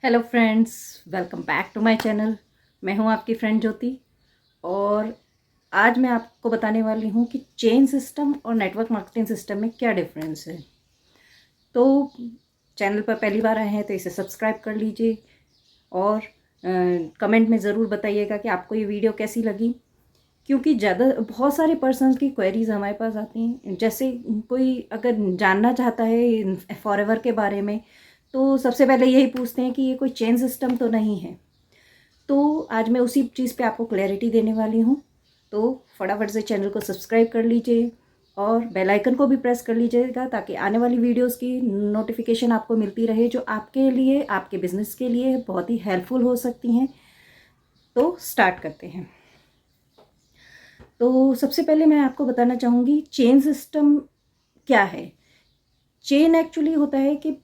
Hello friends, welcome back to my channel. मैं हूं आपकी फ्रेंड ज्योति और आज मैं आपको बताने वाली हूं कि चेन सिस्टम और नेटवर्क मार्केटिंग सिस्टम में क्या डिफरेंस है। तो चैनल पर पहली बार आए हैं तो इसे सब्सक्राइब कर लीजिए और कमेंट में ज़रूर बताइएगा कि आपको ये वीडियो कैसी लगी, क्योंकि बहुत सारे पर्सन्स की क्वेरीज हमारे पास आती हैं। जैसे कोई अगर जानना चाहता है फॉरएवर के बारे में तो सबसे पहले यही पूछते हैं कि ये कोई चेन सिस्टम तो नहीं है। तो आज मैं उसी चीज़ पे आपको क्लैरिटी देने वाली हूँ। तो फटाफट से चैनल को सब्सक्राइब कर लीजिए और बेल आइकन को भी प्रेस कर लीजिएगा ताकि आने वाली वीडियोस की नोटिफिकेशन आपको मिलती रहे, जो आपके लिए, आपके बिजनेस के लिए बहुत ही हेल्पफुल हो सकती हैं। तो स्टार्ट करते हैं। तो सबसे पहले मैं आपको बताना चाहूँगी चेन सिस्टम क्या है। चेन एक्चुअली होता है कि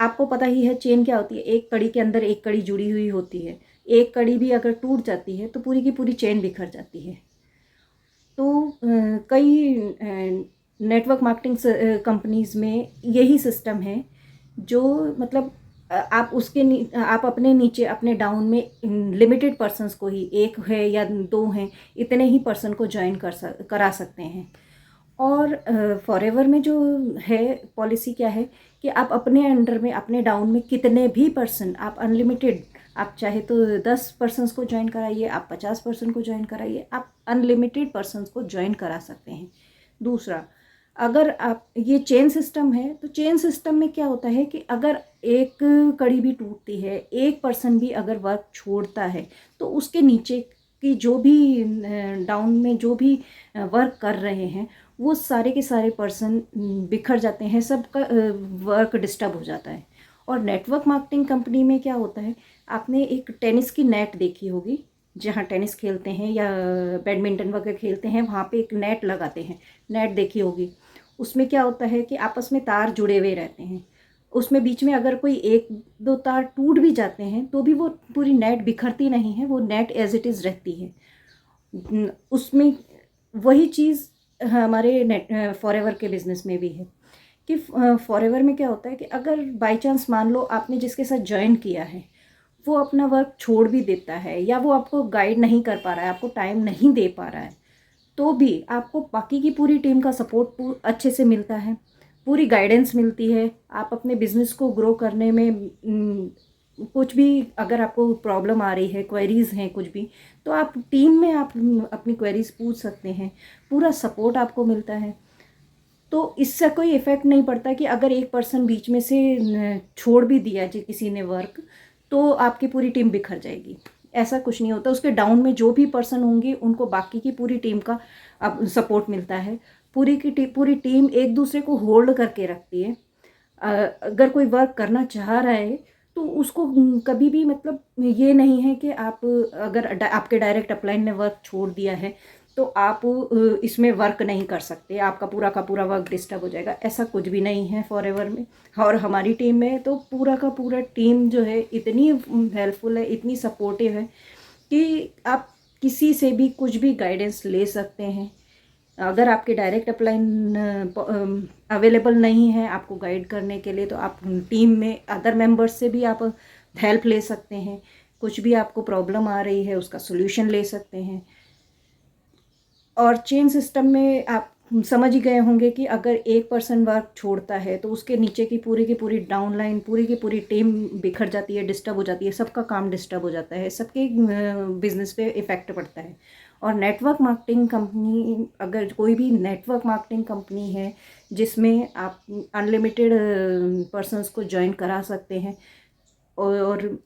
आपको पता ही है चेन क्या होती है। एक कड़ी के अंदर एक कड़ी जुड़ी हुई होती है। एक कड़ी भी अगर टूट जाती है तो पूरी की पूरी चेन बिखर जाती है। तो कई नेटवर्क मार्केटिंग कंपनीज में यही सिस्टम है, जो मतलब आप अपने नीचे अपने डाउन में लिमिटेड पर्सन्स को ही, एक है या दो हैं, इतने ही पर्सन को ज्वाइन करा सकते हैं। और फॉरएवर में जो है पॉलिसी क्या है कि आप अपने अंडर में, अपने डाउन में कितने भी पर्सन, आप अनलिमिटेड, आप चाहे तो 10 पर्सन्स को ज्वाइन कराइए, आप 50 पर्सन को ज्वाइन कराइए, आप अनलिमिटेड पर्सन्स को ज्वाइन करा सकते हैं। दूसरा, अगर आप ये चेन सिस्टम है तो चेन सिस्टम में क्या होता है कि अगर एक कड़ी भी टूटती है, एक पर्सन भी अगर वर्क छोड़ता है, तो उसके नीचे की जो भी डाउन में जो भी वर्क कर रहे हैं वो सारे के सारे पर्सन बिखर जाते हैं, सबका वर्क डिस्टर्ब हो जाता है। और नेटवर्क मार्केटिंग कंपनी में क्या होता है, आपने एक टेनिस की नेट देखी होगी, जहाँ टेनिस खेलते हैं या बैडमिंटन वगैरह खेलते हैं, वहाँ पे एक नेट लगाते हैं, नेट देखी होगी। उसमें क्या होता है कि आपस में तार जुड़े हुए रहते हैं। उसमें बीच में अगर कोई एक दो तार टूट भी जाते हैं तो भी वो पूरी नेट बिखरती नहीं है, वो नेट एज इट इज़ रहती है। उसमें वही चीज़ हमारे नेट फॉरएवर के बिजनेस में भी है कि फॉरएवर में क्या होता है कि अगर बाय चांस मान लो आपने जिसके साथ ज्वाइन किया है वो अपना वर्क छोड़ भी देता है, या वो आपको गाइड नहीं कर पा रहा है, आपको टाइम नहीं दे पा रहा है, तो भी आपको बाकी की पूरी टीम का सपोर्ट अच्छे से मिलता है, पूरी गाइडेंस मिलती है। आप अपने बिजनेस को ग्रो करने में कुछ भी अगर आपको प्रॉब्लम आ रही है, क्वेरीज हैं कुछ भी, तो आप टीम में आप अपनी क्वेरीज पूछ सकते हैं, पूरा सपोर्ट आपको मिलता है। तो इससे कोई इफ़ेक्ट नहीं पड़ता कि अगर एक पर्सन बीच में से छोड़ भी दिया जी किसी ने वर्क, तो आपकी पूरी टीम बिखर जाएगी। ऐसा कुछ नहीं होता। उसके डाउन में जो भी पर्सन होंगे उनको बाकी की पूरी टीम का अब सपोर्ट मिलता है। पूरी टीम एक दूसरे को होल्ड करके रखती है। अगर कोई वर्क करना चाह रहा है तो उसको कभी भी, मतलब ये नहीं है कि आप, अगर आपके डायरेक्ट अपलाइन ने वर्क छोड़ दिया है तो आप इसमें वर्क नहीं कर सकते, आपका पूरा का पूरा वर्क डिस्टर्ब हो जाएगा। ऐसा कुछ भी नहीं है फॉरएवर में। और हमारी टीम में तो पूरा का पूरा टीम जो है इतनी हेल्पफुल है, इतनी सपोर्टिव है कि आप किसी से भी कुछ भी गाइडेंस ले सकते हैं। अगर आपके डायरेक्ट अपलाइन अवेलेबल नहीं है आपको गाइड करने के लिए, तो आप टीम में अदर मेंबर्स से भी आप हेल्प ले सकते हैं। कुछ भी आपको प्रॉब्लम आ रही है उसका सोल्यूशन ले सकते हैं। और चेन सिस्टम में आप समझ ही गए होंगे कि अगर एक पर्सन वर्क छोड़ता है तो उसके नीचे की पूरी डाउन लाइन, पूरी की पूरी टीम बिखर जाती है, डिस्टर्ब हो जाती है, सबका काम डिस्टर्ब हो जाता है, सबके बिजनेस पे इफ़ेक्ट पड़ता है। और नेटवर्क मार्केटिंग कंपनी, अगर कोई भी नेटवर्क मार्केटिंग कंपनी है जिसमें आप अनलिमिटेड पर्सनस को ज्वाइन करा सकते हैं, और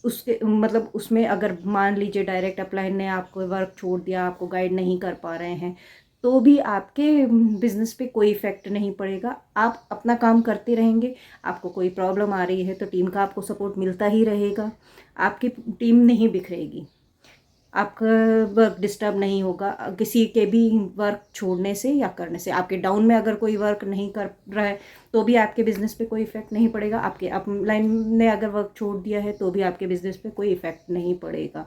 उसके मतलब उसमें अगर मान लीजिए डायरेक्ट अपलाइन ने आपको वर्क छोड़ दिया, आपको गाइड नहीं कर पा रहे हैं, तो भी आपके बिजनेस पे कोई इफ़ेक्ट नहीं पड़ेगा। आप अपना काम करते रहेंगे। आपको कोई प्रॉब्लम आ रही है तो टीम का आपको सपोर्ट मिलता ही रहेगा। आपकी टीम नहीं बिखरेगी, आपका वर्क डिस्टर्ब नहीं होगा किसी के भी वर्क छोड़ने से या करने से। आपके डाउन में अगर कोई वर्क नहीं कर रहा है तो भी आपके बिजनेस पे कोई इफ़ेक्ट नहीं पड़ेगा। आपके अपलाइन ने अगर वर्क छोड़ दिया है तो भी आपके बिजनेस पे कोई इफ़ेक्ट नहीं पड़ेगा,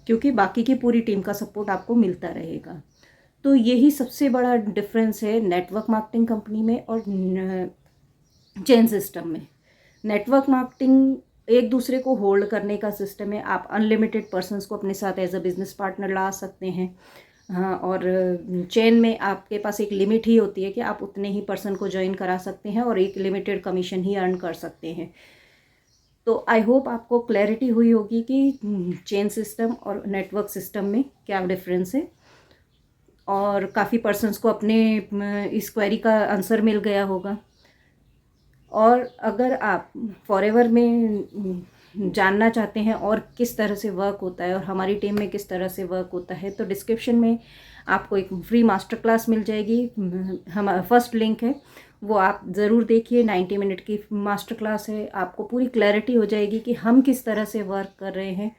क्योंकि बाकी की पूरी टीम का सपोर्ट आपको मिलता रहेगा। तो यही सबसे बड़ा डिफरेंस है नेटवर्क मार्केटिंग कंपनी में और चेन सिस्टम में। नेटवर्क मार्केटिंग एक दूसरे को होल्ड करने का सिस्टम है। आप अनलिमिटेड पर्सन्स को अपने साथ एज अ बिजनेस पार्टनर ला सकते हैं। हाँ, और चेन में आपके पास एक लिमिट ही होती है कि आप उतने ही पर्सन को ज्वाइन करा सकते हैं और एक लिमिटेड कमीशन ही अर्न कर सकते हैं। तो आई होप आपको क्लैरिटी हुई होगी कि चेन सिस्टम और नेटवर्क सिस्टम में क्या डिफरेंस है, और काफ़ी पर्सन्स को अपने इस क्वेरी का आंसर मिल गया होगा। और अगर आप फॉरएवर में जानना चाहते हैं और किस तरह से वर्क होता है और हमारी टीम में किस तरह से वर्क होता है, तो डिस्क्रिप्शन में आपको एक फ्री मास्टर क्लास मिल जाएगी। हमारा फर्स्ट लिंक है, वो आप ज़रूर देखिए। 90 मिनट की मास्टर क्लास है। आपको पूरी क्लैरिटी हो जाएगी कि हम किस तरह से वर्क कर रहे हैं।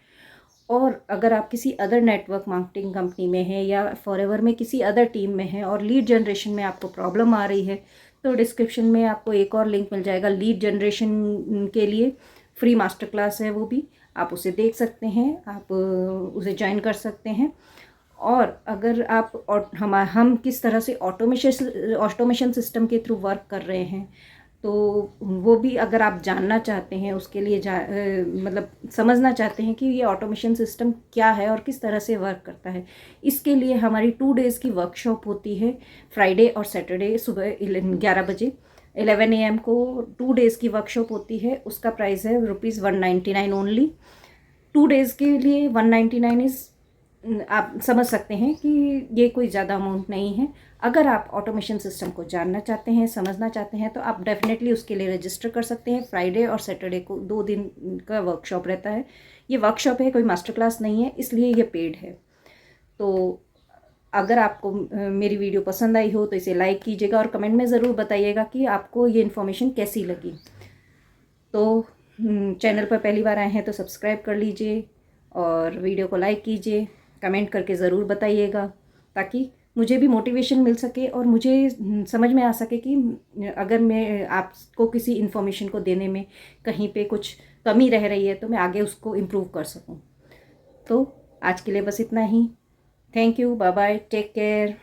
और अगर आप किसी अदर नेटवर्क मार्केटिंग कंपनी में हैं या फॉरएवर में किसी अदर टीम में हैं और लीड जनरेशन में आपको प्रॉब्लम आ रही है, तो डिस्क्रिप्शन में आपको एक और लिंक मिल जाएगा लीड जनरेशन के लिए फ्री मास्टर क्लास है, वो भी आप उसे देख सकते हैं, आप उसे ज्वाइन कर सकते हैं। और अगर आप हम किस तरह से ऑटोमेशन सिस्टम के थ्रू वर्क कर रहे हैं, तो वो भी अगर आप जानना चाहते हैं, उसके लिए मतलब समझना चाहते हैं कि ये ऑटोमेशन सिस्टम क्या है और किस तरह से वर्क करता है, इसके लिए हमारी 2 डेज़ की वर्कशॉप होती है। फ्राइडे और सैटरडे सुबह 11 बजे 11 AM को 2 डेज़ की वर्कशॉप होती है। उसका प्राइस है ₹199 ओनली। 2 डेज़ के लिए 199 इज़, आप समझ सकते हैं कि ये कोई ज़्यादा अमाउंट नहीं है। अगर आप ऑटोमेशन सिस्टम को जानना चाहते हैं, समझना चाहते हैं, तो आप डेफिनेटली उसके लिए रजिस्टर कर सकते हैं। फ्राइडे और सैटरडे को 2 दिन का वर्कशॉप रहता है। ये वर्कशॉप है, कोई मास्टर क्लास नहीं है, इसलिए ये पेड है। तो अगर आपको मेरी वीडियो पसंद आई हो तो इसे लाइक कीजिएगा और कमेंट में ज़रूर बताइएगा कि आपको ये इन्फॉर्मेशन कैसी लगी। तो चैनल पर पहली बार आए हैं तो सब्सक्राइब कर लीजिए और वीडियो को लाइक कीजिए, कमेंट करके ज़रूर बताइएगा, ताकि मुझे भी मोटिवेशन मिल सके और मुझे समझ में आ सके कि अगर मैं आपको किसी इन्फॉर्मेशन को देने में कहीं पे कुछ कमी रह रही है तो मैं आगे उसको इम्प्रूव कर सकूं। तो आज के लिए बस इतना ही। Thank you, bye bye, take care.